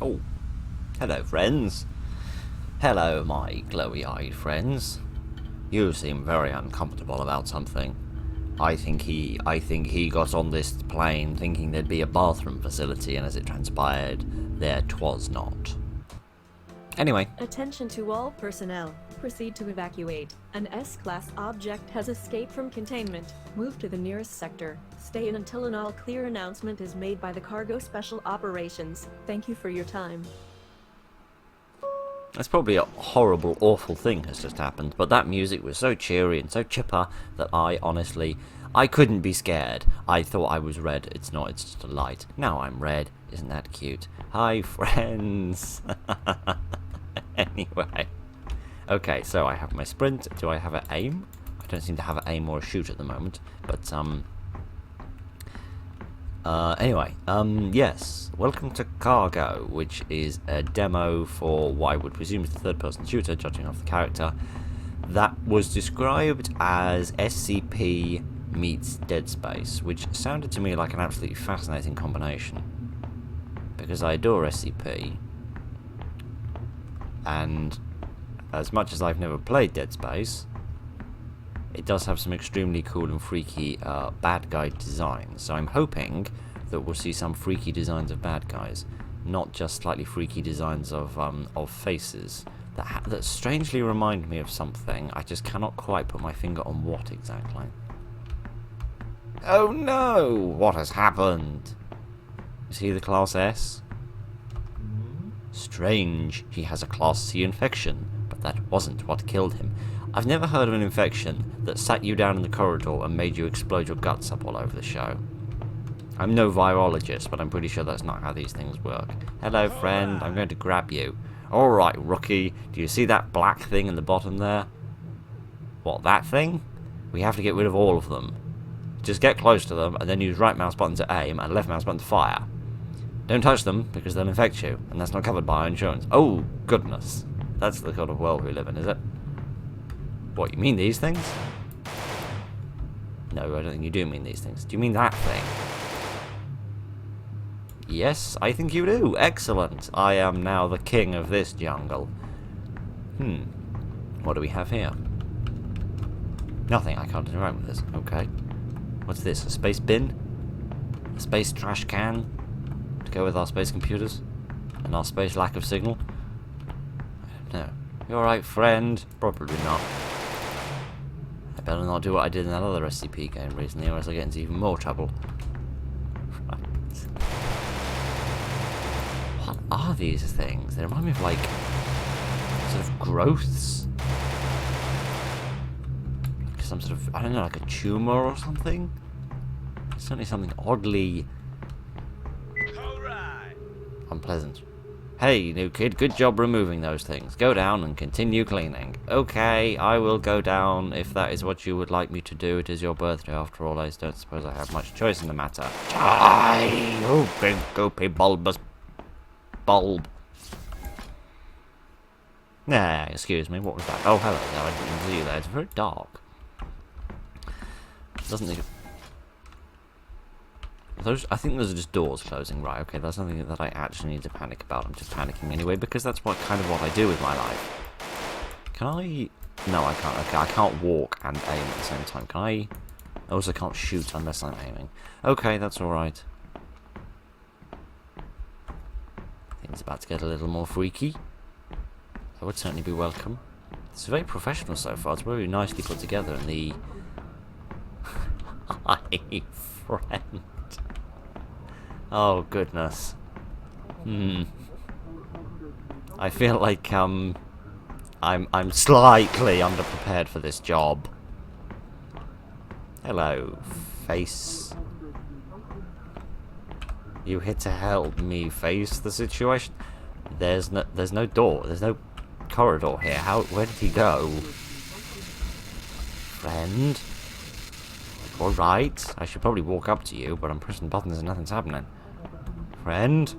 Oh, hello, friends. Hello, my glowy-eyed friends. You seem very uncomfortable about something. I think he got on this plane thinking there'd be a bathroom facility, and as it transpired, there 'twas not. Anyway. Attention to all personnel. Proceed to evacuate. An S-class object has escaped from containment. Move to the nearest sector. Stay in until an all-clear announcement is made by the Cargo Special Operations. Thank you for your time. That's probably a horrible, awful thing has just happened, but that music was so cheery and so chipper that I couldn't be scared. I thought I was red. It's not, it's just a light. Now I'm red. Isn't that cute? Hi, friends. Anyway. Okay, so I have my sprint. Do I have an aim? I don't seem to have an aim or a shoot at the moment, but, anyway, yes, welcome to Cargo, which is a demo for what I would presume is the third-person shooter, judging off the character, that was described as SCP meets Dead Space, which sounded to me like an absolutely fascinating combination, because I adore SCP, and as much as I've never played Dead Space, it does have some extremely cool and freaky bad guy designs. So I'm hoping that we'll see some freaky designs of bad guys, not just slightly freaky designs of faces that strangely remind me of something. I just cannot quite put my finger on what exactly. Oh no! What has happened? Is he the Class S? Strange. He has a Class C infection, but that wasn't what killed him. I've never heard of an infection that sat you down in the corridor and made you explode your guts up all over the show. I'm no virologist, but I'm pretty sure that's not how these things work. Hello, friend. I'm going to grab you. Alright, rookie. Do you see that black thing in the bottom there? What, that thing? We have to get rid of all of them. Just get close to them, and then use right mouse button to aim and left mouse button to fire. Don't touch them, because they'll infect you, and that's not covered by our insurance. Oh, goodness. That's the kind of world we live in, is it? What, you mean these things? No, I don't think you do mean these things. Do you mean that thing? Yes, I think you do. Excellent. I am now the king of this jungle. What do we have here? Nothing. I can't interact with this. Okay. What's this? A space bin? A space trash can? To go with our space computers? And our space lack of signal? I don't know. You alright, friend? Probably not. I better not do what I did in that other SCP game recently, or else I get into even more trouble. Right. What are these things? They remind me of, like, sort of growths. Like some sort of, I don't know, like a tumor or something? Certainly something oddly unpleasant. Hey, new kid, good job removing those things. Go down and continue cleaning. Okay, I will go down if that is what you would like me to do. It is your birthday after all. I don't suppose I have much choice in the matter. Die, you big goopy bulbous bulb. Nah, excuse me, what was that? Oh, hello there, I didn't see you there. It's very dark. Doesn't think... I think those are just doors closing, right? Okay, that's something that I actually need to panic about. I'm just panicking anyway, because that's what I do with my life. Can I... No, I can't. Okay, I can't walk and aim at the same time. Can I... I also can't shoot unless I'm aiming. Okay, that's alright. Things about to get a little more freaky. That would certainly be welcome. It's very professional so far. It's very nicely put together, and the... Hi, friend. Oh, goodness. I feel like, I'm slightly underprepared for this job. Hello, face. You here to help me face the situation? There's no door. There's no corridor here. Where did he go? Friend? Alright. I should probably walk up to you, but I'm pressing buttons and nothing's happening. Friend?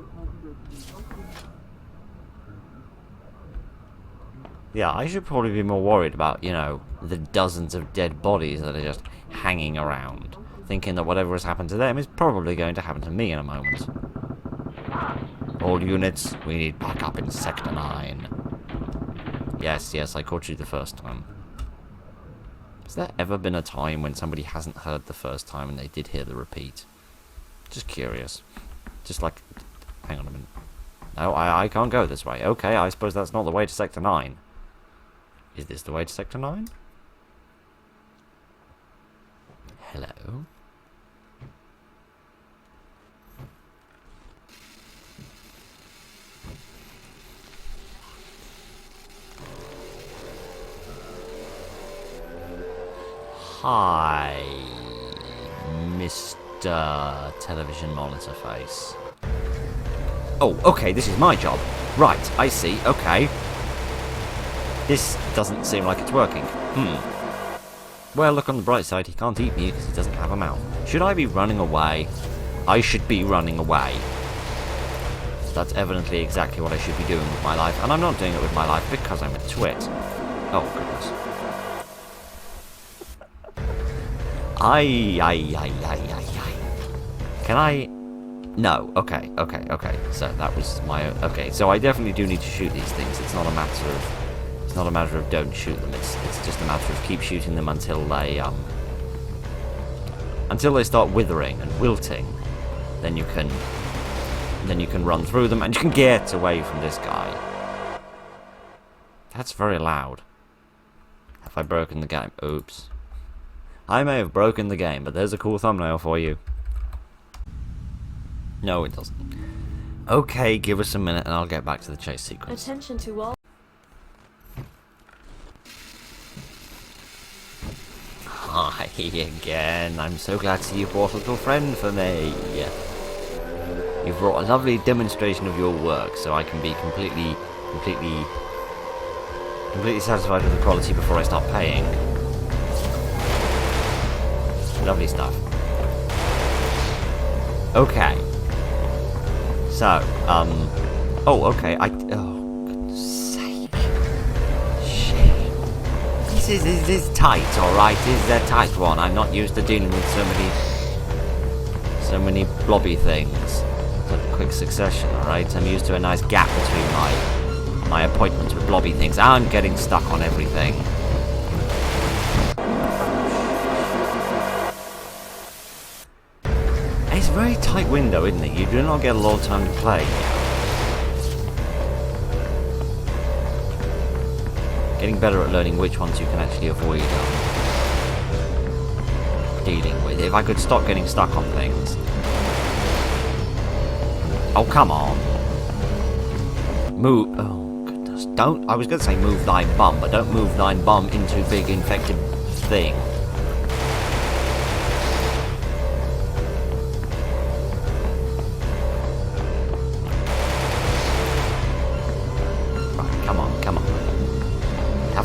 Yeah, I should probably be more worried about, you know, the dozens of dead bodies that are just hanging around, thinking that whatever has happened to them is probably going to happen to me in a moment. All units, we need backup in Sector 9. Yes, yes, I caught you the first time. Has there ever been a time when somebody hasn't heard the first time and they did hear the repeat? Just curious. Just like... Hang on a minute. No, I can't go this way. Okay, I suppose that's not the way to Sector 9. Is this the way to Sector 9? Hello? Hi, Mr. Television Monitor Face. Oh, okay, this is my job. Right, I see, okay. This doesn't seem like it's working. Well, look on the bright side, he can't eat me because he doesn't have a mouth. Should I be running away? I should be running away. That's evidently exactly what I should be doing with my life, and I'm not doing it with my life because I'm a twit. Oh, goodness. Ay. Can I... No, okay. So that was my... Okay, so I definitely do need to shoot these things. It's not a matter of... It's not a matter of don't shoot them. It's just a matter of keep shooting them until they start withering and wilting. Then you can run through them and you can get away from this guy. That's very loud. Have I broken the game? Oops. I may have broken the game, but there's a cool thumbnail for you. No, it doesn't. Okay, give us a minute and I'll get back to the chase sequence. Attention to all. Hi again. I'm so glad to see you brought a little friend for me. You've brought a lovely demonstration of your work, so I can be completely satisfied with the quality before I start paying. Lovely stuff. Okay. So, oh, okay, oh, goodness sake. Shit. This is tight, alright? This is a tight one. I'm not used to dealing with so many blobby things. Like a quick succession, alright? I'm used to a nice gap between my appointments with blobby things. I'm getting stuck on everything. It's a very tight window, isn't it? You do not get a lot of time to play. Getting better at learning which ones you can actually avoid dealing with. If I could stop getting stuck on things. Oh, come on. Move. Oh, goodness. Don't. I was going to say move thine bum, but don't move thine bum into big infected thing.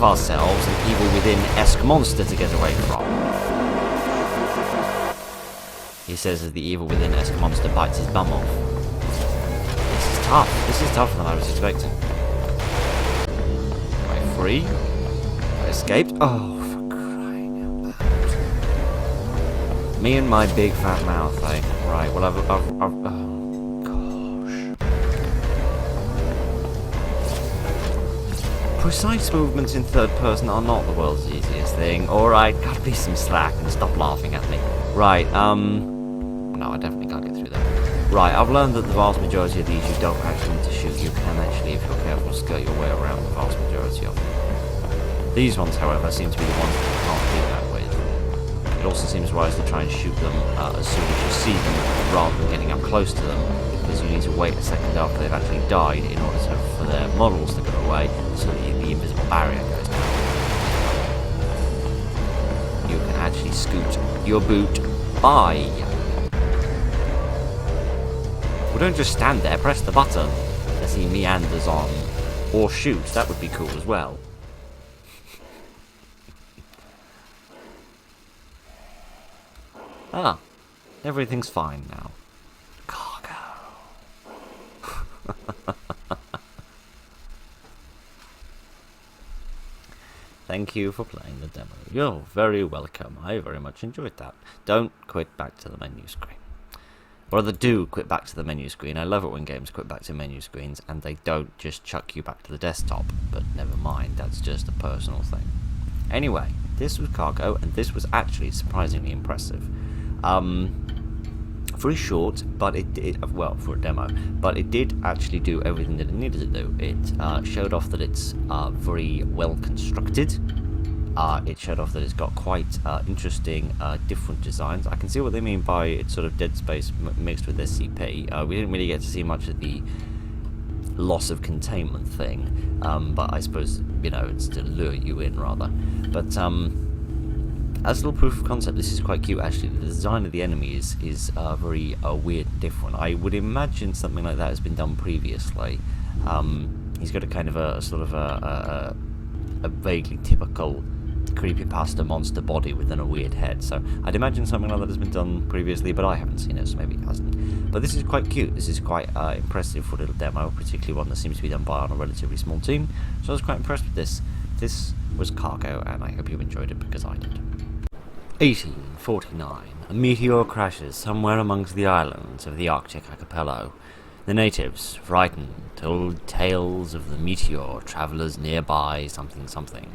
Ourselves an evil within-esque monster to get away from. He says as the evil within-esque monster bites his bum off. This is tough. This is tougher than I was expecting. Am I free? I escaped? Oh, for crying out loud. Me and my big fat mouth, eh? Right, well I've oh. Precise movements in third person are not the world's easiest thing. Alright, gotta be some slack and stop laughing at me. Right, no, I definitely can't get through that. Right, I've learned that the vast majority of these you don't actually need to shoot. You can actually, if you're careful, skirt your way around the vast majority of them. These ones, however, seem to be the ones that you can't do that with. It also seems wise to try and shoot them as soon as you see them, rather than getting up close to them, because you need to wait a second after they've actually died in order for their models to go away, so the invisible barrier goes down. You can actually scoot your boot by. Well, don't just stand there, press the button as he meanders on. Or shoot, that would be cool as well. Ah, everything's fine now. Cargo. Thank you for playing the demo. You're very welcome. I very much enjoyed that. Don't quit back to the menu screen. or they do quit back to the menu screen. I love it when games quit back to menu screens and they don't just chuck you back to the desktop, but never mind, that's just a personal thing. Anyway, this was cargo, and this was actually surprisingly impressive. Very short, but it did, well, for a demo, but it did actually do everything that it needed to do. It showed off that it's very well constructed. It showed off that it's got quite interesting different designs. I can see what they mean by it's sort of Dead Space mixed with SCP. We didn't really get to see much of the loss of containment thing, but I suppose, you know, it's to lure you in rather. But as a little proof of concept, this is quite cute actually. The design of the enemies is very weird and different. I would imagine something like that has been done previously. He's got a kind of a sort of a vaguely typical creepypasta monster body within a weird head, so I'd imagine something like that has been done previously, but I haven't seen it, so maybe it hasn't. But this is quite cute. This is quite impressive for a little demo, particularly one that seems to be done by on a relatively small team, so I was quite impressed with this. This was Cargo, and I hope you enjoyed it because I did. 1849. A meteor crashes somewhere amongst the islands of the Arctic archipelago. The natives, frightened, told tales of the meteor, travellers nearby, something something.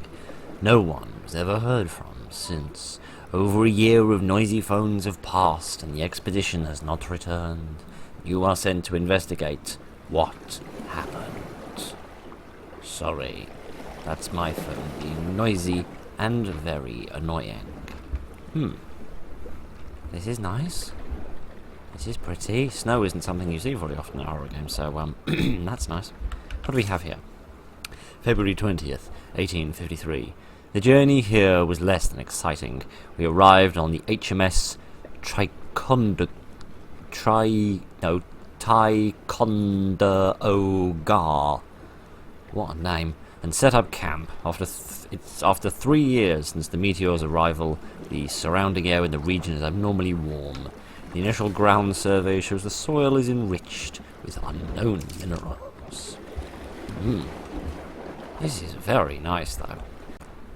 No one was ever heard from since. Over a year of noisy phones have passed, and the expedition has not returned. You are sent to investigate what happened. Sorry, that's my phone being noisy and very annoying. This is nice. This is pretty. Snow isn't something you see very often in horror games, so that's nice. What do we have here? February 20th, 1853. The journey here was less than exciting. We arrived on the HMS Ticonderoga. What a name. And set up camp. After 3 years since the meteor's arrival, the surrounding air in the region is abnormally warm. The initial ground survey shows the soil is enriched with unknown minerals. This is very nice, though.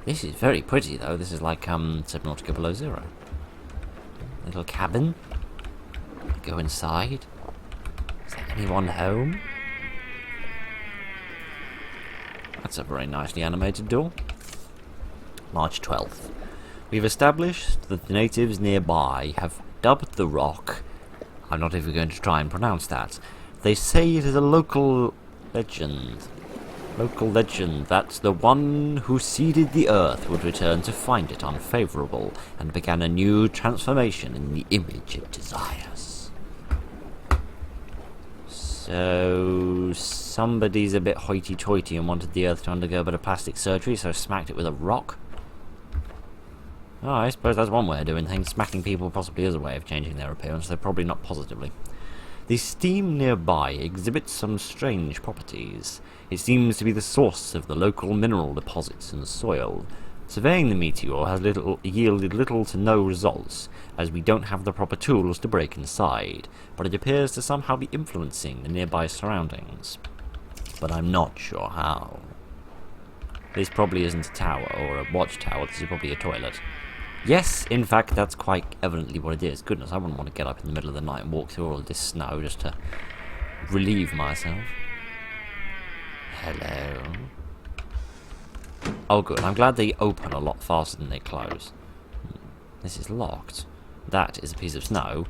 This is very pretty, though. This is like Subnautica Below Zero. Little cabin. Go inside. Is there anyone home? That's a very nicely animated door. March 12th. We've established that the natives nearby have dubbed the rock. I'm not even going to try and pronounce that. They say it is a local legend. That the one who seeded the earth would return to find it unfavourable and began a new transformation in the image it desires. So somebody's a bit hoity-toity and wanted the earth to undergo a bit of plastic surgery, so smacked it with a rock. Oh, I suppose that's one way of doing things. Smacking people possibly is a way of changing their appearance, though probably not positively. The steam nearby exhibits some strange properties. It seems to be the source of the local mineral deposits in the soil. Surveying the meteor has yielded little to no results, as we don't have the proper tools to break inside, but it appears to somehow be influencing the nearby surroundings. But I'm not sure how. This probably isn't a tower or a watchtower, this is probably a toilet. Yes, in fact, that's quite evidently what it is. Goodness, I wouldn't want to get up in the middle of the night and walk through all of this snow just to relieve myself. Hello. Oh, good. I'm glad they open a lot faster than they close. This is locked. That is a piece of snow.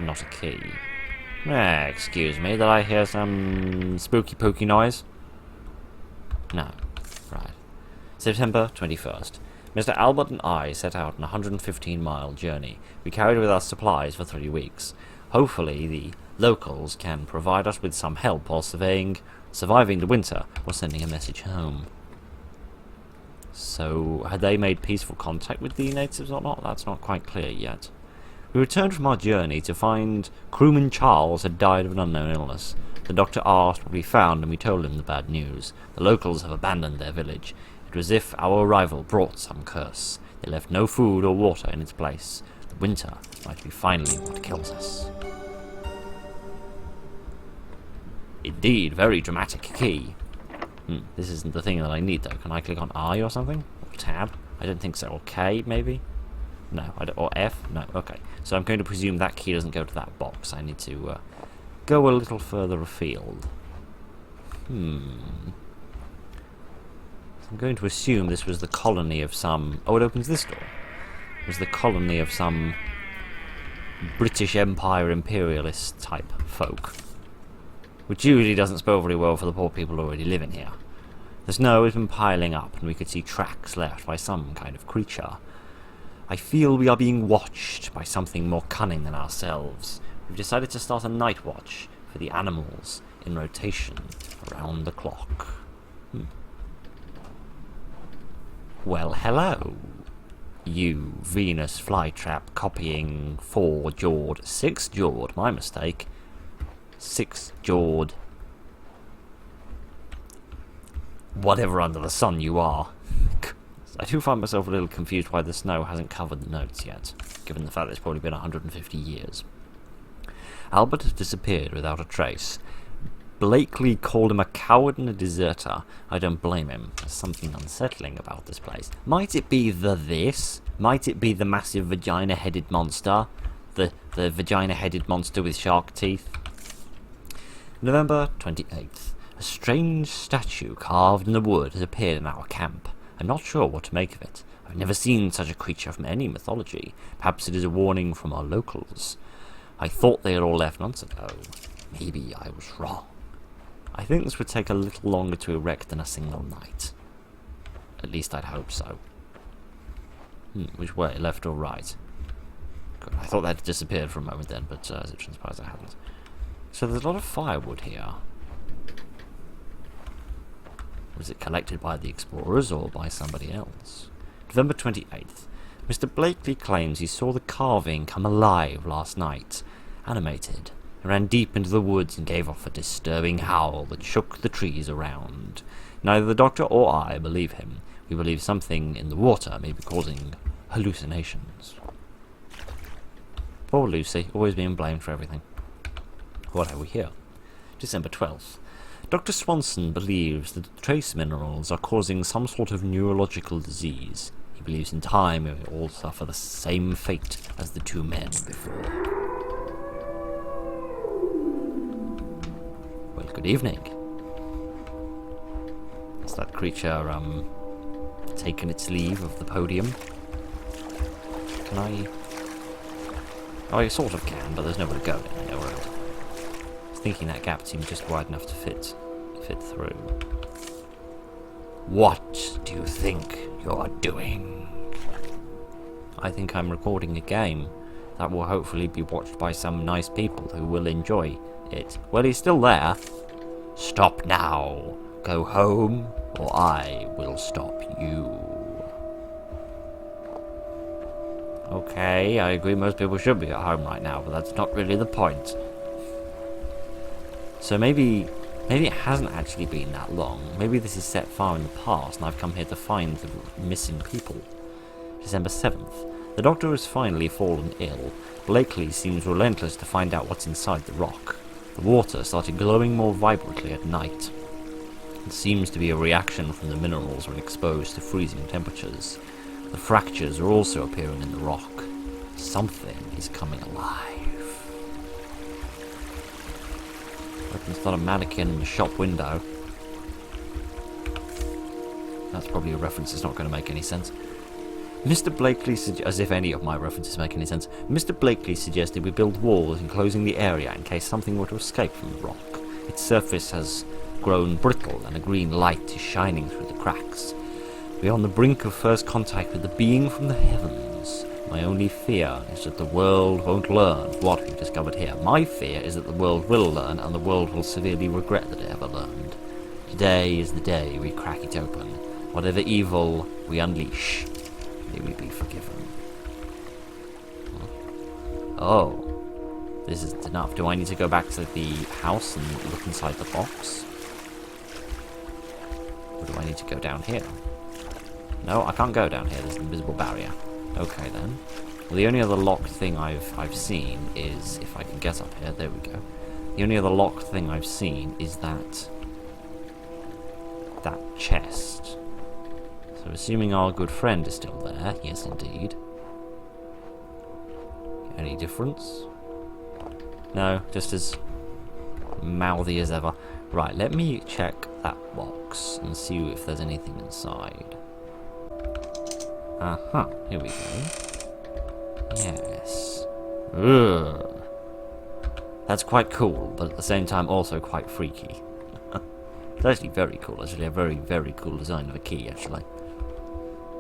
Not a key. Excuse me, did I hear some spooky pooky noise? No. Right. September 21st. Mr. Albert and I set out on a 115-mile journey. We carried with us supplies for 3 weeks. Hopefully the locals can provide us with some help while surviving the winter or sending a message home. So, had they made peaceful contact with the natives or not? That's not quite clear yet. We returned from our journey to find crewman Charles had died of an unknown illness. The doctor asked what we found and we told him the bad news. The locals have abandoned their village. It was as if our arrival brought some curse. They left no food or water in its place. The winter might be finally what kills us. Indeed, very dramatic key. This isn't the thing that I need though. Can I click on I or something? Or tab? I don't think so. Or K, maybe? No, or F? No, okay. So I'm going to presume that key doesn't go to that box. I need to go a little further afield. So I'm going to assume this was the colony of some... Oh, it opens this door. It was the colony of some British Empire imperialist type folk. Which usually doesn't spell very well for the poor people already living here. The snow has been piling up, and we could see tracks left by some kind of creature. I feel we are being watched by something more cunning than ourselves. We've decided to start a night watch for the animals in rotation around the clock. Well, hello, you Venus flytrap copying 6-jawed, my mistake, 6-jawed, whatever under the sun you are. I do find myself a little confused why the snow hasn't covered the notes yet, given the fact that it's probably been 150 years. Albert has disappeared without a trace. Blakely called him a coward and a deserter. I don't blame him. There's something unsettling about this place. Might it be this? Might it be the massive vagina-headed monster? The vagina-headed monster with shark teeth? November 28th. A strange statue carved in the wood has appeared in our camp. I'm not sure what to make of it. I've never seen such a creature from any mythology. Perhaps it is a warning from our locals. I thought they had all left months ago. Maybe I was wrong. I think this would take a little longer to erect than a single night. At least I'd hope so. Which way, left or right? Good. I thought that had disappeared for a moment then, but as it transpires I hadn't. So there's a lot of firewood here. Was it collected by the explorers or by somebody else? November 28th. Mr. Blakely claims he saw the carving come alive last night, animated. It ran deep into the woods and gave off a disturbing howl that shook the trees around. Neither the doctor or I believe him. We believe something in the water may be causing hallucinations. Poor Lucy, always being blamed for everything. What have we here? December 12th. Dr. Swanson believes that the trace minerals are causing some sort of neurological disease. He believes in time we will all suffer the same fate as the two men before. Well, good evening. Has that creature, taken its leave of the podium? Can I... Oh, I sort of can, but there's nowhere to go in. I know where I was thinking that gap seemed just wide enough to fit through. What do you think you're doing? I think I'm recording a game that will hopefully be watched by some nice people who will enjoy it. Well, he's still there. Stop now. Go home, or I will stop you. Okay, I agree most people should be at home right now, but that's not really the point. So maybe it hasn't actually been that long. Maybe this is set far in the past, and I've come here to find the missing people. December 7th. The doctor has finally fallen ill. Blakely seems relentless to find out what's inside the rock. The water started glowing more vibrantly at night. It seems to be a reaction from the minerals when exposed to freezing temperatures. The fractures are also appearing in the rock. Something is coming alive. It's not a mannequin in the shop window. That's probably a reference that's not going to make any sense. Mr. Blakely, as if any of my references make any sense, Mr. Blakely suggested we build walls enclosing the area in case something were to escape from the rock. Its surface has grown brittle and a green light is shining through the cracks. We are on the brink of first contact with the being from the heavens. My only fear is that the world won't learn what we've discovered here. My fear is that the world will learn, and the world will severely regret that it ever learned. Today is the day we crack it open. Whatever evil we unleash, may we be forgiven. Oh, this isn't enough. Do I need to go back to the house and look inside the box? Or do I need to go down here? No, I can't go down here. There's an invisible barrier. Okay then. Well, the only other locked thing I've seen is, if I can get up here, there we go. The only other locked thing I've seen is that chest. So assuming our good friend is still there, yes indeed. Any difference? No, just as mouthy as ever. Right, let me check that box and see if there's anything inside. Uh-huh, here we go. Yes. Ugh. That's quite cool, but at the same time also quite freaky. It's actually very cool, actually a very, very cool design of a key, actually.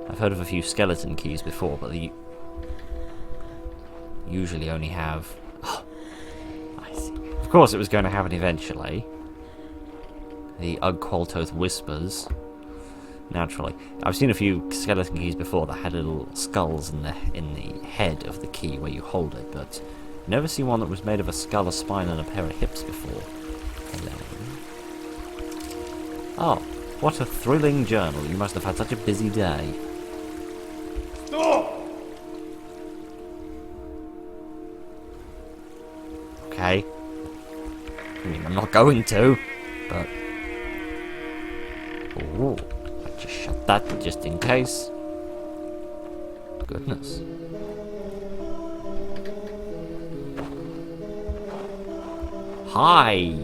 I've heard of a few skeleton keys before, but they usually only have... Oh, I see. Of course it was going to happen eventually. The Ugqualtoth Whispers. Naturally. I've seen a few skeleton keys before that had little skulls in the head of the key where you hold it, but never seen one that was made of a skull, a spine, and a pair of hips before. Hello. Oh, what a thrilling journal. You must have had such a busy day. Stop! Okay. I mean, I'm not going to, but... Ooh, I just shut that just in case. Goodness. Hi!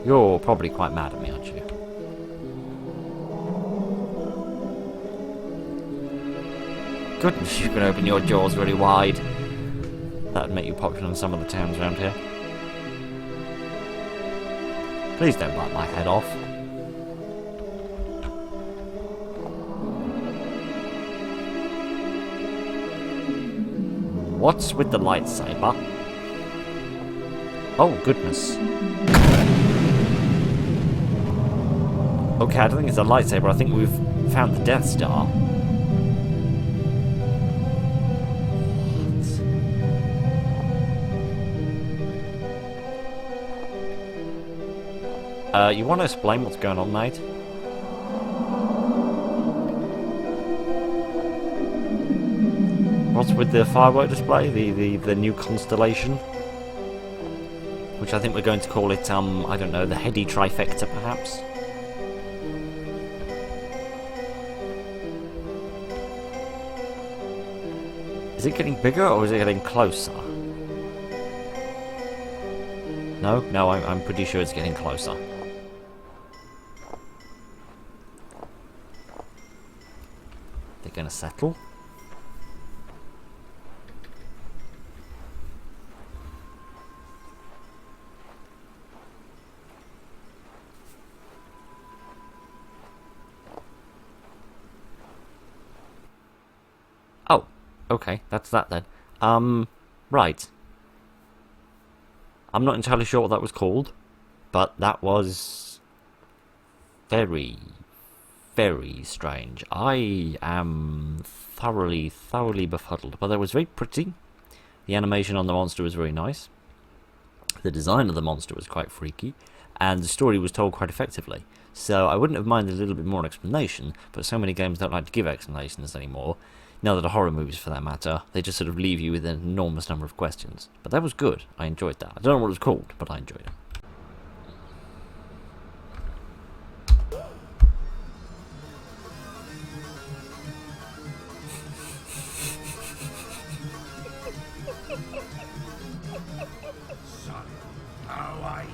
You're probably quite mad at me, aren't you? Goodness, you can open your jaws really wide. That'd make you popular in some of the towns around here. Please don't bite my head off. What's with the lightsaber? Oh, goodness. Okay, I don't think it's a lightsaber. I think we've found the Death Star. You want to explain what's going on, mate? What's with the firework display? The new constellation? Which I think we're going to call it, I don't know, the Heady Trifecta, perhaps? Is it getting bigger, or is it getting closer? No, I'm pretty sure it's getting closer. They're gonna settle? Oh, okay, that's that then. Right. I'm not entirely sure what that was called, but that was very, very strange. I am thoroughly befuddled, but that was very pretty. The animation on the monster was very nice. The design of the monster was quite freaky, and the story was told quite effectively. So I wouldn't have minded a little bit more explanation, but so many games don't like to give explanations anymore. Now that are horror movies, for that matter, they just sort of leave you with an enormous number of questions. But that was good. I enjoyed that. I don't know what it was called, but I enjoyed it. Son, how are you?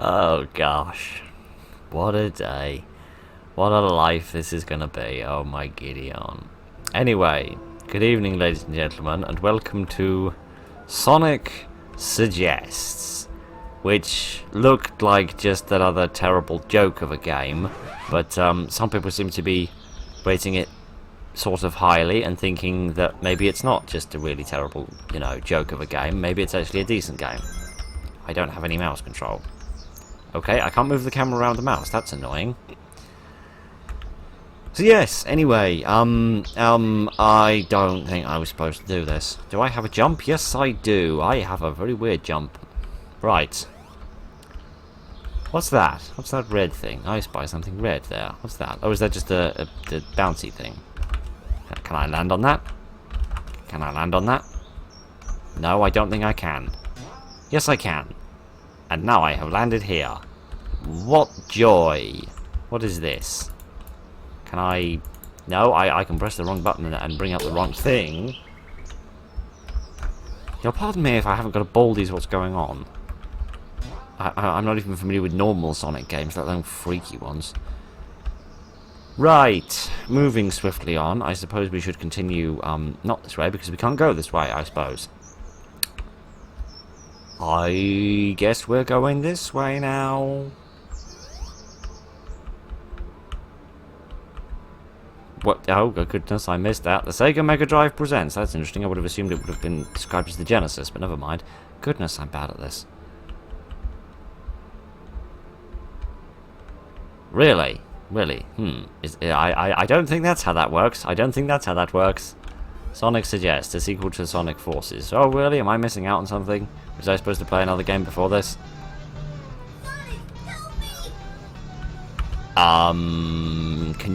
Oh gosh, what a day, what a life this is gonna be. Oh my Gideon. Anyway, good evening ladies and gentlemen, and welcome to Sonic Suggests, which looked like just another terrible joke of a game, but some people seem to be rating it sort of highly and thinking that maybe it's not just a really terrible, joke of a game, maybe it's actually a decent game. I don't have any mouse control. Okay, I can't move the camera around the mouse, that's annoying. So yes, anyway, I don't think I was supposed to do this. Do I have a jump? Yes, I do. I have a very weird jump. Right. What's that? What's that red thing? I spy something red there. What's that? Oh, is that just a bouncy thing? Can I land on that? Can I land on that? No, I don't think I can. Yes, I can. And now I have landed here. What joy. What is this? Can I... No, I can press the wrong button and bring up the wrong thing. You'll pardon me if I haven't got a baldies what's going on. I'm not even familiar with normal Sonic games, let alone freaky ones. Right, moving swiftly on. I suppose we should continue, not this way, because we can't go this way, I suppose. I guess we're going this way now. What? Oh, goodness, I missed that. The Sega Mega Drive presents. That's interesting. I would have assumed it would have been described as the Genesis, but never mind. Goodness, I'm bad at this. Really? Really? I don't think that's how that works. I don't think that's how that works. Sonic Suggests, a sequel to Sonic Forces. Oh, really? Am I missing out on something? Was I supposed to play another game before this? Can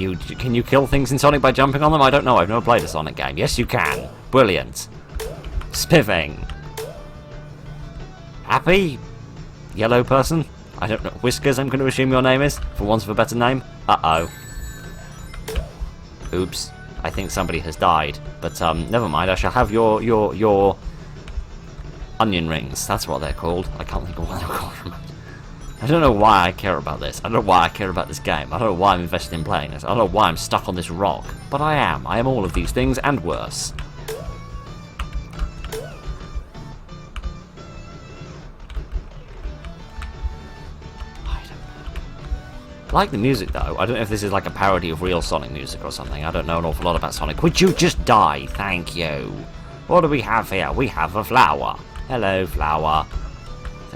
you kill things in Sonic by jumping on them? I don't know. I've never played a Sonic game. Yes, you can. Brilliant. Spiffing. Happy? Yellow person? I don't know. Whiskers, I'm going to assume your name is, for want of a better name. Uh-oh. Oops. I think somebody has died. But, never mind. I shall have your onion rings. That's what they're called. I can't think of what they're called. I don't know why I care about this. I don't know why I care about this game. I don't know why I'm invested in playing this. I don't know why I'm stuck on this rock. But I am. I am all of these things and worse. I like the music though. I don't know if this is like a parody of real Sonic music or something. I don't know an awful lot about Sonic. Would you just die? Thank you. What do we have here? We have a flower. Hello, flower.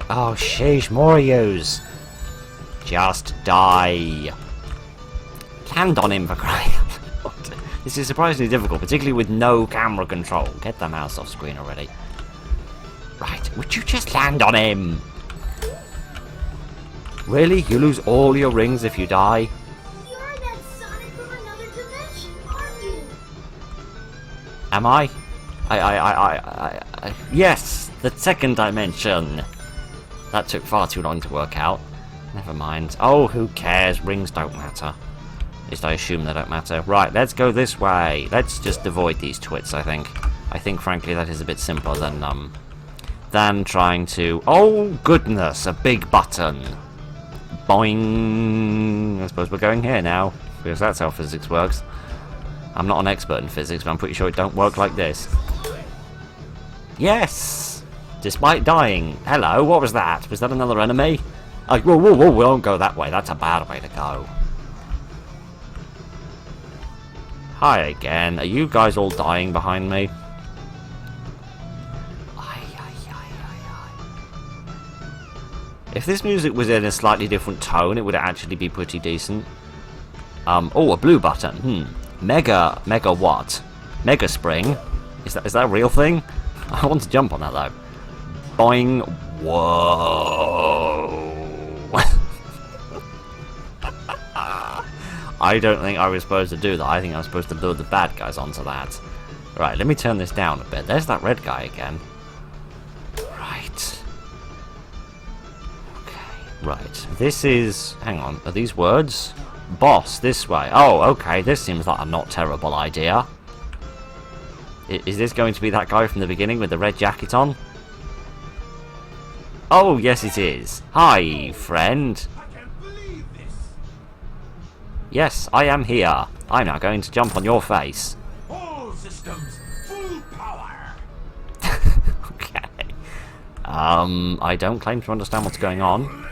Oh, sheesh, more of yous. Just die. Land on him for crying out loud. This is surprisingly difficult, particularly with no camera control. Get the mouse off screen already. Right, would you just land on him? Really? You lose all your rings if you die? You're that Sonic from another dimension, aren't you? Am I? Yes, the second dimension. That took far too long to work out. Never mind. Oh, who cares? Rings don't matter. At least I assume they don't matter. Right, let's go this way. Let's just avoid these twits, I think. I think, frankly, that is a bit simpler than trying to... Oh, goodness, a big button. Boing. I suppose we're going here now, because that's how physics works. I'm not an expert in physics, but I'm pretty sure it don't work like this. Yes! Despite dying. Hello, what was that? Was that another enemy? Oh, whoa, whoa, whoa, we won't go that way. That's a bad way to go. Hi again. Are you guys all dying behind me? If this music was in a slightly different tone, it would actually be pretty decent. Oh, a blue button. Mega what? Mega Spring? Is that a real thing? I want to jump on that though. Boing. Whoa. I don't think I was supposed to do that. I think I was supposed to lure the bad guys onto that. Right, let me turn this down a bit. There's that red guy again. Right. Okay, right. This is... Hang on, are these words? Boss, this way. Oh, okay, this seems like a not terrible idea. Is this going to be that guy from the beginning with the red jacket on? Oh, yes it is. Hi, friend. I can't believe this. Yes, I am here. I'm now going to jump on your face. All systems, full power. Okay. I don't claim to understand what's going on.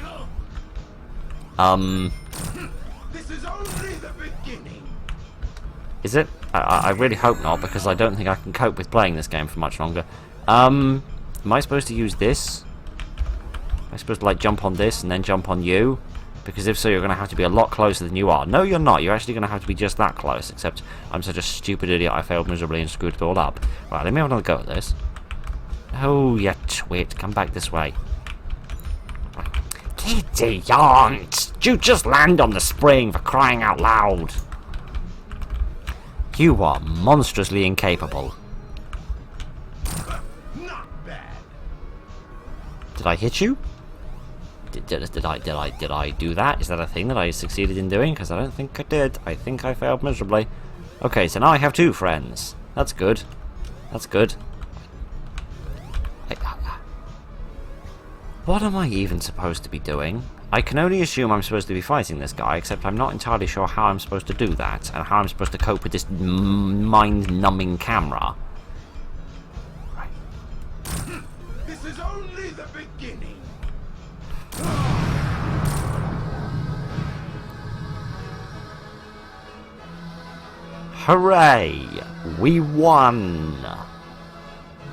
This is only the beginning. Is it? I really hope not, because I don't think I can cope with playing this game for much longer. Am I supposed to use this? Am I supposed to, like, jump on this and then jump on you? Because if so, you're going to have to be a lot closer than you are. No, you're not. You're actually going to have to be just that close, except I'm such a stupid idiot I failed miserably and screwed it all up. Right, let me have another go at this. Oh, you twit. Come back this way. Kitty, yaunt! You just land on the spring for crying out loud. You are monstrously incapable. Did I hit you? Did I do that? Is that a thing that I succeeded in doing? Because I don't think I did. I think I failed miserably. Okay, so now I have 2 friends. That's good. That's good. What am I even supposed to be doing? I can only assume I'm supposed to be fighting this guy, except I'm not entirely sure how I'm supposed to do that, and how I'm supposed to cope with this mind-numbing camera. Right. This is only the beginning. Hooray! We won!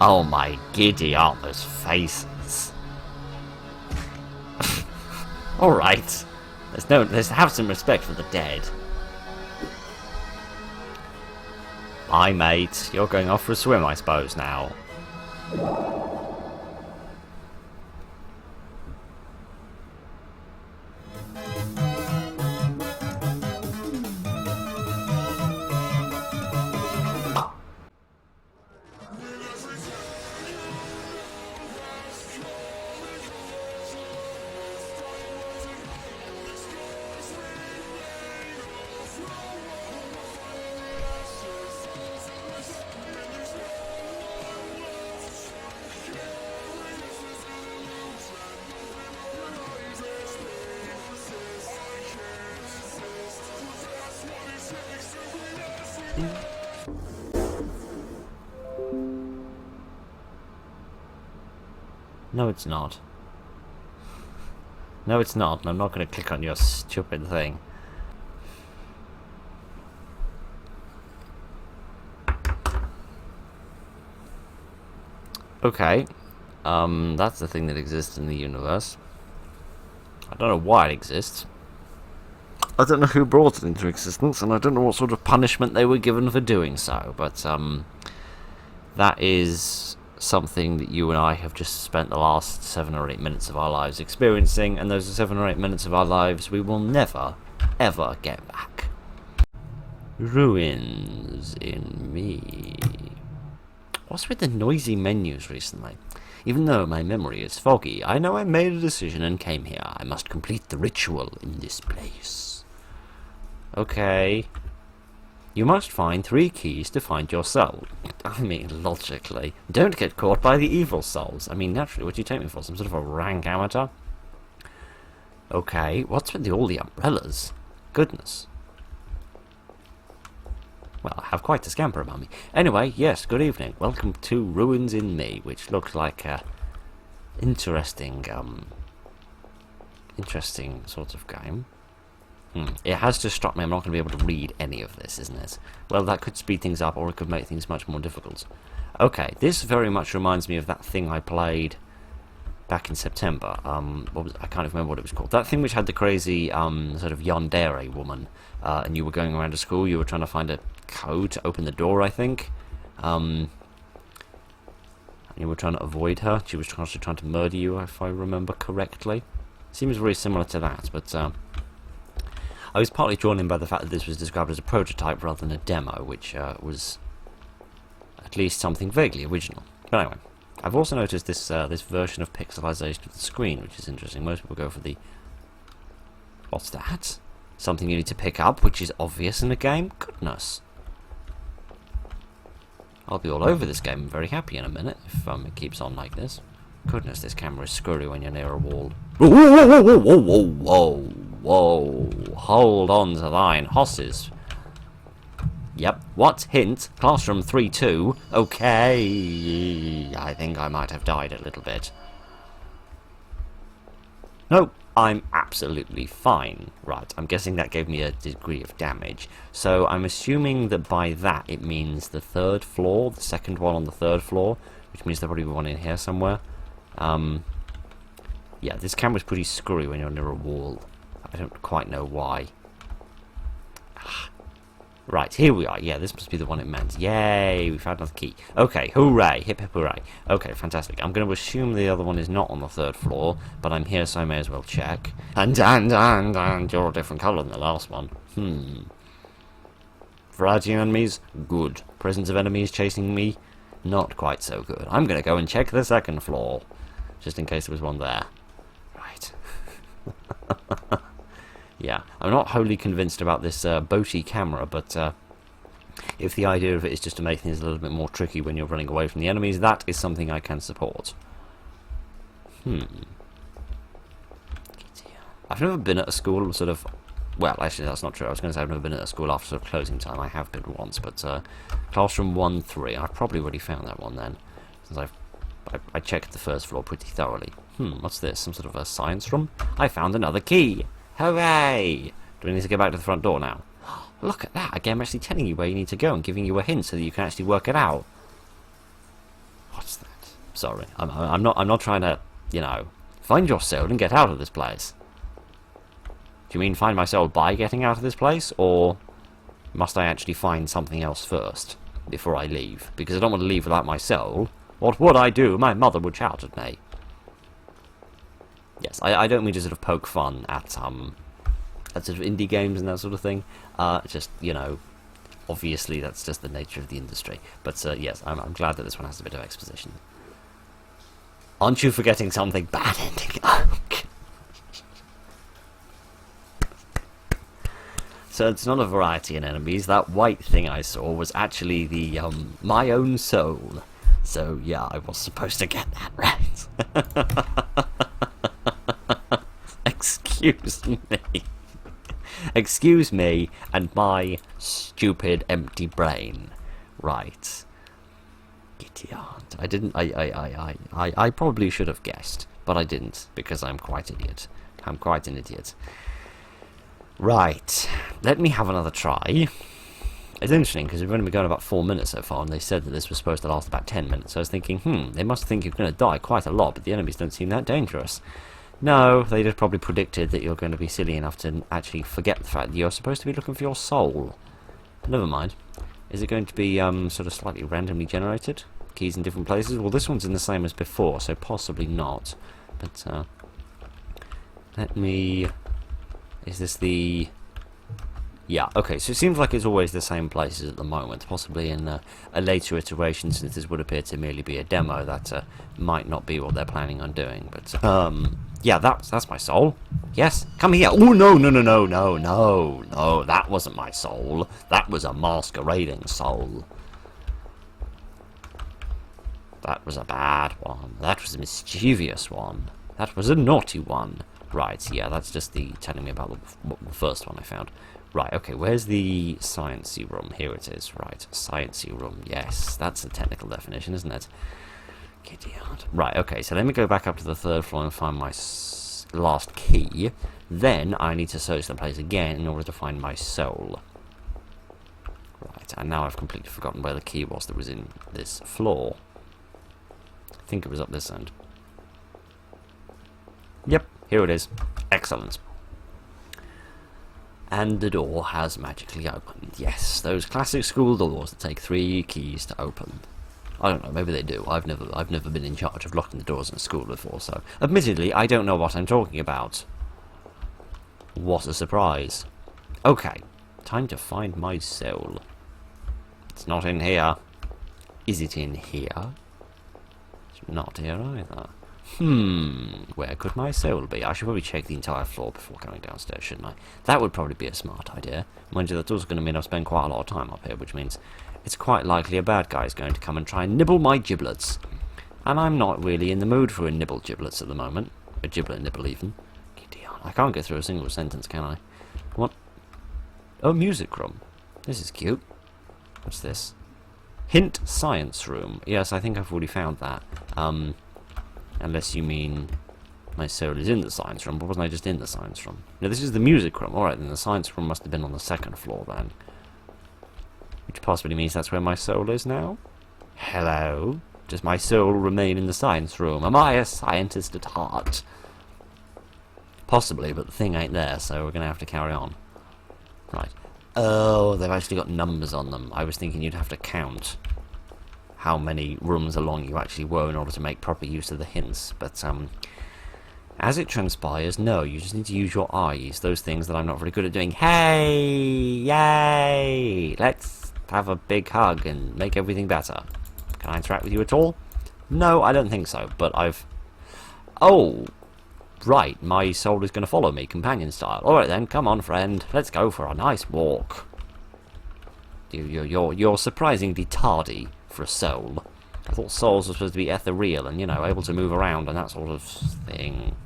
Oh my giddy Arthur's faces. Alright. Let's have some respect for the dead. Bye, mate. You're going off for a swim, I suppose, now. No, it's not. No, it's not, and I'm not going to click on your stupid thing. Okay. That's the thing that exists in the universe. I don't know why it exists. I don't know who brought it into existence, and I don't know what sort of punishment they were given for doing so, but, that is something that you and I have just spent the last 7 or 8 minutes of our lives experiencing, and those are 7 or 8 minutes of our lives we will never, ever get back. Ruins in me. What's with the noisy menus recently? Even though my memory is foggy, I know I made a decision and came here. I must complete the ritual in this place. Okay. You must find 3 keys to find your soul. I mean, logically. Don't get caught by the evil souls. I mean, naturally, what do you take me for? Some sort of a rank amateur? Okay, what's with all the umbrellas? Goodness. Well, I have quite a scamper about me. Anyway, yes, good evening. Welcome to Ruins in Me, which looks like a interesting sort of game. It has just struck me I'm not going to be able to read any of this, isn't it? Well, that could speed things up, or it could make things much more difficult. Okay, this very much reminds me of that thing I played back in September. I can't remember what it was called. That thing which had the crazy sort of yandere woman, and you were going around to school, you were trying to find a code to open the door, I think. And you were trying to avoid her. She was actually trying to murder you, if I remember correctly. Seems very similar to that, but I was partly drawn in by the fact that this was described as a prototype rather than a demo, which was at least something vaguely original. But anyway, I've also noticed this this version of pixelization of the screen, which is interesting. Most people go for the... What's that? Something you need to pick up, which is obvious in a game? Goodness. I'll be all over this game. I'm very happy in a minute if it keeps on like this. Goodness, this camera is screwy when you're near a wall. Whoa, whoa, whoa, whoa, whoa, whoa, whoa, whoa. Hold on to thine horses. Yep. What? Hint? Classroom 3-2. Okay. I think I might have died a little bit. Nope. I'm absolutely fine. Right, I'm guessing that gave me a degree of damage. So I'm assuming that by that it means the 3rd floor, the second one on the 3rd floor, which means there'll probably be one in here somewhere. Yeah, this camera's pretty screwy when you're near a wall. I don't quite know why. Right, here we are. Yeah, this must be the one it meant. Yay, we found another key. Okay, hooray. Hip hip hooray. Okay, fantastic. I'm going to assume the other one is not on the 3rd floor, but I'm here, so I may as well check. And you're a different colour than the last one. Variety of enemies? Good. Presence of enemies chasing me? Not quite so good. I'm going to go and check the 2nd floor. just in case there was one there. Right. Yeah, I'm not wholly convinced about this boaty camera, but if the idea of it is just to make things a little bit more tricky when you're running away from the enemies, that is something I can support. I've never been at a school sort of... Well, actually, that's not true. I was going to say I've never been at a school after sort of closing time. I have been once, but classroom 1-3. I've probably already found that one then, since I checked the first floor pretty thoroughly. What's this? Some sort of a science room? I found another key! Hooray! Do we need to go back to the front door now? Look at that! Again, I'm actually telling you where you need to go and giving you a hint so that you can actually work it out. What's that? Sorry, I'm not trying to, you know, find your soul and get out of this place. Do you mean find my soul by getting out of this place, or must I actually find something else first before I leave? Because I don't want to leave without my soul. What would I do? My mother would shout at me. Yes, I don't mean to sort of poke fun at sort of indie games and that sort of thing. Just, you know, obviously that's just the nature of the industry. But yes, I'm glad that this one has a bit of exposition. Aren't you forgetting something bad ending? So it's not a variety in enemies. That white thing I saw was actually the my own soul. So yeah, I was supposed to get that right. Excuse me. Excuse me and my stupid empty brain. Right. Giddy aunt. I didn't. I probably should have guessed, but I didn't because I'm quite idiot. I'm quite an idiot. Right, let me have another try. It's interesting because we've only been going about 4 minutes so far, and they said that this was supposed to last about 10 minutes. So I was thinking, they must think you're going to die quite a lot, but the enemies don't seem that dangerous. No, they just probably predicted that you're going to be silly enough to actually forget the fact that you're supposed to be looking for your soul. Never mind. Is it going to be sort of slightly randomly generated? Keys in different places? Well, this one's in the same as before, so possibly not. But let me... Is this the... Yeah, okay, so it seems like it's always the same places at the moment. Possibly in a later iteration, since this would appear to merely be a demo, that might not be what they're planning on doing. But, yeah, that's my soul. Yes, come here. Oh, no, that wasn't my soul. That was a masquerading soul. That was a bad one. That was a mischievous one. That was a naughty one. Right, yeah, that's just the telling me about the first one I found. Right, okay, where's the sciencey room? Here it is, right, sciencey room, yes, that's the technical definition, isn't it? Giddy aunt. Right, okay, so let me go back up to the 3rd floor and find my last key. Then I need to search the place again in order to find my soul. Right, and now I've completely forgotten where the key was that was in this floor. I think it was up this end. Yep. Here it is. Excellent. And the door has magically opened. Yes, those classic school doors that take 3 keys to open. I don't know, maybe they do. I've never been in charge of locking the doors in a school before, so admittedly I don't know what I'm talking about. What a surprise. Okay, time to find my soul. It's not in here. Is it in here? It's not here either. Where could my soul be? I should probably check the entire floor before going downstairs, shouldn't I? That would probably be a smart idea. Mind you, that's also going to mean I've spent quite a lot of time up here, which means it's quite likely a bad guy is going to come and try and nibble my giblets. And I'm not really in the mood for a nibble giblets at the moment. A giblet nibble, even. I can't get through a single sentence, can I? What? Oh, music room. This is cute. What's this? Hint science room. Yes, I think I've already found that. Unless you mean my soul is in the science room, but wasn't I just in the science room? No, this is the music room. Alright, then the science room must have been on the 2nd floor then. Which possibly means that's where my soul is now? Hello? Does my soul remain in the science room? Am I a scientist at heart? Possibly, but the thing ain't there, so we're going to have to carry on. Right. Oh, they've actually got numbers on them. I was thinking you'd have to count how many rooms along you actually were in order to make proper use of the hints, but as it transpires, no, you just need to use your eyes, those things that I'm not very good at doing. Hey! Yay! Let's have a big hug and make everything better. Can I interact with you at all? No, I don't think so, but I've Oh, right, my soul is going to follow me, companion style. Alright then, come on friend, let's go for a nice walk. You're surprisingly tardy for a soul. I thought souls were supposed to be ethereal and, you know, able to move around and that sort of thing.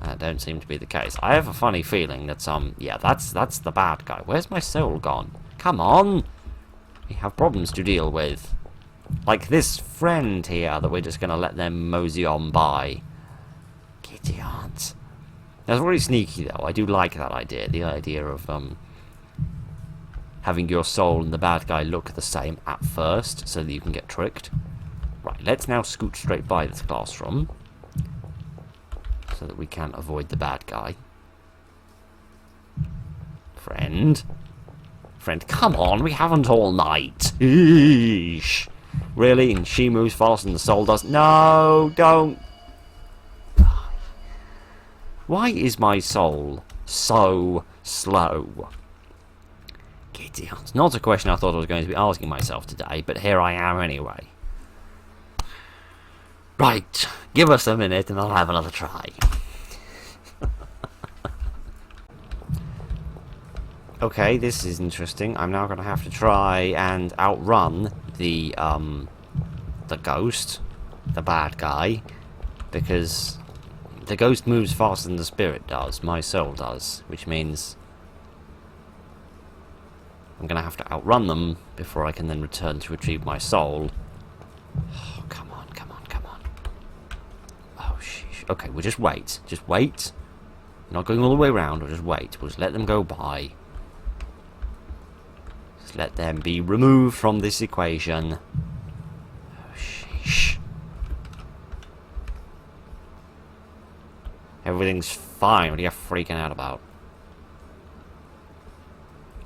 That don't seem to be the case. I have a funny feeling that yeah, that's the bad guy. Where's my soul gone? Come on! We have problems to deal with. Like this friend here that we're just gonna let them mosey on by. Idiots. That's really sneaky though. I do like that idea. The idea of having your soul and the bad guy look the same at first, so that you can get tricked. Right, let's now scoot straight by this classroom, so that we can avoid the bad guy. Friend? Friend, come on, we haven't all night. Eesh. Really? And she moves faster than the soul does? No, don't. Why is my soul so slow? It's not a question I thought I was going to be asking myself today, but here I am anyway. Right, give us a minute and I'll have another try. Okay, this is interesting. I'm now going to have to try and outrun the ghost, the bad guy, because the ghost moves faster than the spirit does, my soul does, which means I'm going to have to outrun them before I can then return to retrieve my soul. Oh, come on, come on, come on. Oh, sheesh. Okay, we'll just wait. Just wait. We're not going all the way around, we'll just wait. We'll just let them go by. Just let them be removed from this equation. Oh, sheesh. Everything's fine. What are you freaking out about?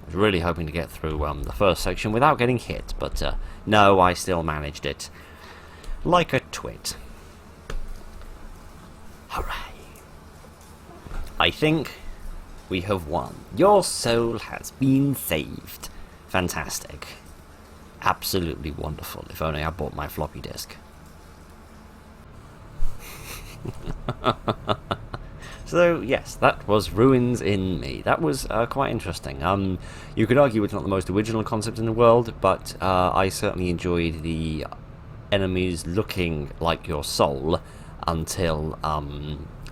I was really hoping to get through the first section without getting hit, but no, I still managed it. Like a twit. Hooray. I think we have won. Your soul has been saved. Fantastic. Absolutely wonderful. If only I bought my floppy disk. So, yes, that was Ruins in Me. That was quite interesting. You could argue it's not the most original concept in the world, but I certainly enjoyed the enemies looking like your soul until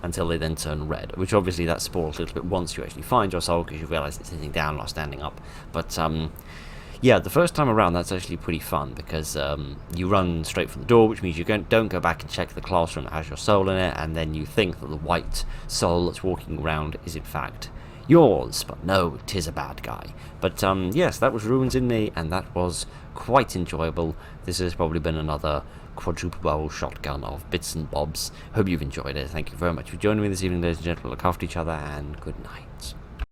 they then turn red, which obviously that spoils a little bit once you actually find your soul, because you realise it's sitting down or standing up. But yeah, the first time around that's actually pretty fun, because you run straight from the door, which means you don't go back and check the classroom that has your soul in it, and then you think that the white soul that's walking around is in fact yours, but no, it is a bad guy. But yes, that was Ruins in Me, and that was quite enjoyable. This has probably been another quadruple barrel shotgun of bits and bobs. Hope you've enjoyed it. Thank you very much for joining me this evening, ladies and gentlemen. Look after each other, and good night.